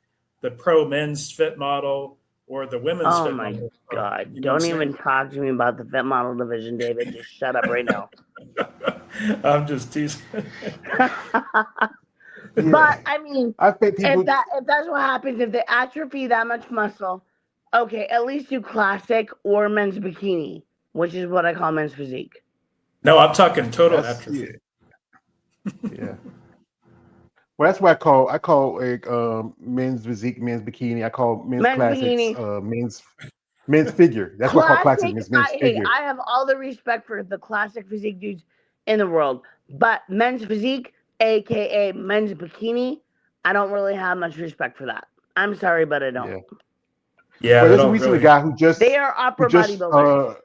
the pro men's fit model or the women's Oh fit my model. God. You know what Don't I'm even talk to me about the fit model division, David. Just shut up right now. saying? I'm just teasing. But I mean, I think people. if that's what happens, if they atrophy that much muscle, okay, at least do classic or men's bikini. which is what I call men's physique. No, I'm talking total That's atrophy. yeah. Well, that's what I call like men's physique, men's bikini. I call men's Men's classics, bikini. men's figure. That's what I call classics, men's Hey, figure. I have all the respect for the classic physique dudes in the world, but men's physique, aka men's bikini, I don't really have much respect for that. I'm sorry, but I don't. Yeah. Yeah, Well, they there's a don't recent really. guy who just They are upper bodybuilders.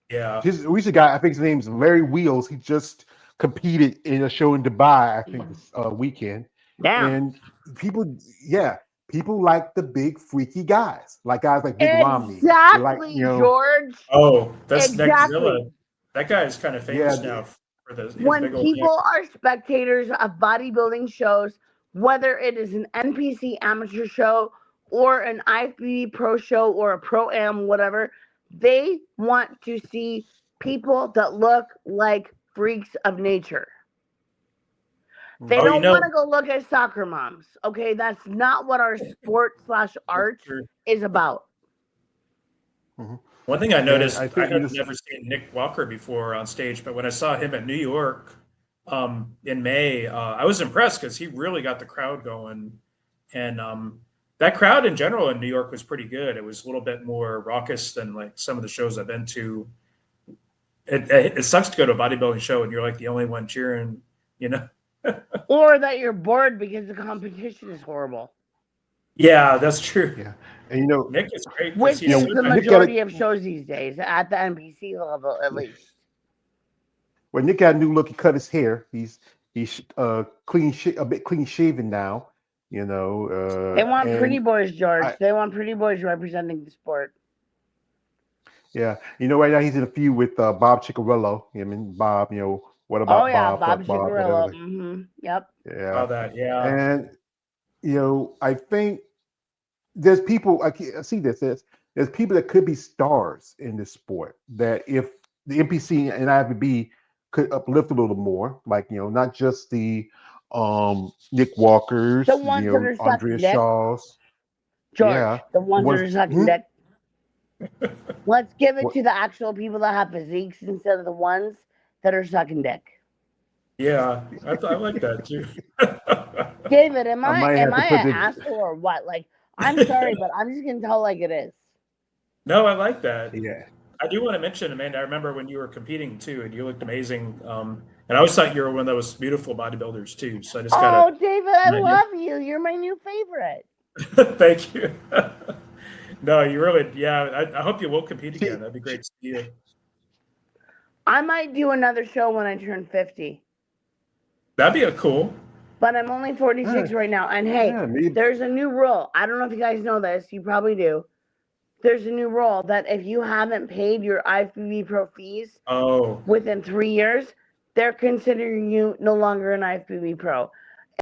Yeah. his recent guy, I think his name's Larry Wheels. He just competed in a show in Dubai, I think this weekend. Damn. And people like the big freaky guys, like guys like Big Romney. They like, Exactly, you know, George. Oh, that's Exactly. Nickzilla. That guy is kind of famous Yeah, now for his When big old dick. people are spectators of bodybuilding shows, whether it is an NPC amateur show or an IFBB pro show or a pro am, whatever, they want to see people that look like freaks of nature. They Oh, you don't know- want to go look at soccer moms. Okay, that's not what our sport/art Sure. is about. One thing I noticed, I I, think had never seen Nick Walker before on stage, but when I saw him at New York in May, I was impressed because he really got the crowd going. And that crowd in general in New York was pretty good. It was a little bit more raucous than like some of the shows I've been to. It sucks to go to a bodybuilding show and you're like the only one cheering, you know? Or that you're bored because the competition is horrible. Yeah, that's true. Yeah, and you know, Nick is great. 'cause Which he's is so the nice. majority of shows these days at the NPC level, at least. when Nick got a new look, he cut his hair. He's clean, a bit clean shaven now. You know, They want pretty and boys, George. They want pretty boys representing the sport. yeah, you know, right now he's in a few with Bob Ciccarello. I mean, Bob, you know, what about Oh yeah, Bob? Fuck Bob Ciccarello. whatever. Mm-hmm. Yep. Yeah, Saw that, yeah. and you know, I think there's people. I see this. There's people that could be stars in this sport. That if the NPC and IFBB could uplift a little more, like, you know, not just the Nick Walkers, The ones you that know, are sucking Andrea dick. Shaws. George, Yeah, the ones that are sucking dick. Let's give it What- to the actual people that have physiques instead of the ones that are sucking dick. Yeah, I like that too. David, am I might I have to put an the- asshole or what? Like, I'm sorry, but I'm just gonna tell like it is. No, I like that. Yeah. I do want to mention, Amanda, I remember when you were competing too, and you looked amazing. And I always thought you were one of those beautiful bodybuilders too. So I just Oh, gotta David, I Yeah. love you. You're my new favorite. thank you. No, you really, yeah. I hope you will compete again. That'd be great to see you. I might do another show when I turn 50, That'd be a cool. but I'm only 46 right now. And hey, Yeah, maybe. there's a new rule. I don't know if you guys know this. You probably do. There's a new rule that if you haven't paid your IFBB Pro fees Oh, within 3 years, they're considering you no longer an IFBB Pro.